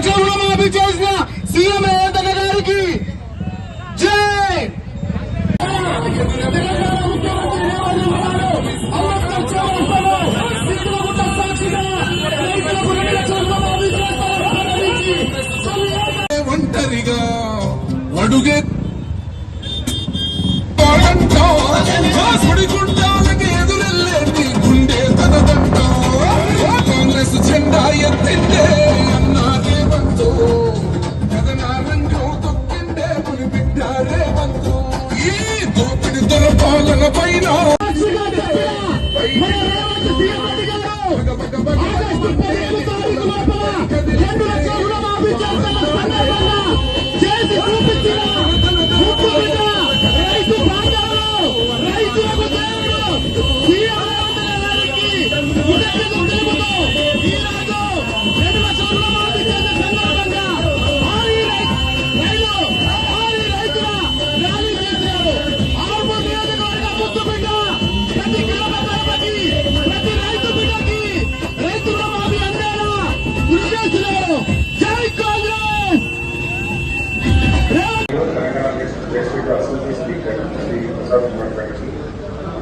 లక్షల రుణమాఫీ చేసిన సీఎం రేవంత్ గారికి జై. ఒంటరిగా అడుగే సుడిగుండాలకి ఎదురెళ్ళేటి గుండె తనదంట. కాంగ్రెస్ జెండా ఎత్తిండే అన్నారే వంతు, కథనారంగం తొక్కిండే మునిపిట్టారే వంతు. ఈ దోపిడి దొరపాలన పైన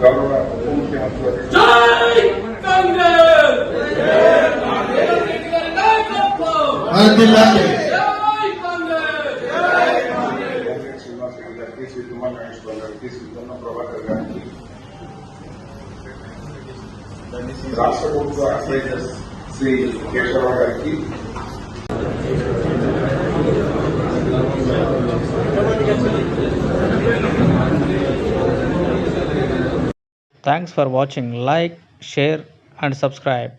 గౌరవ ఉప ముఖ్యమంత్రి శ్రీనివాస్ గారికి, శ్రీ కుమార్ నాగేశ్వర గారికి, శ్రీ పొన్న ప్రభాకర్ గారికి, రాష్ట్ర ప్రభుత్వ అడ్వైజర్ శ్రీ కేశవరావు గారికి, Thanks for watching. Like, share and subscribe.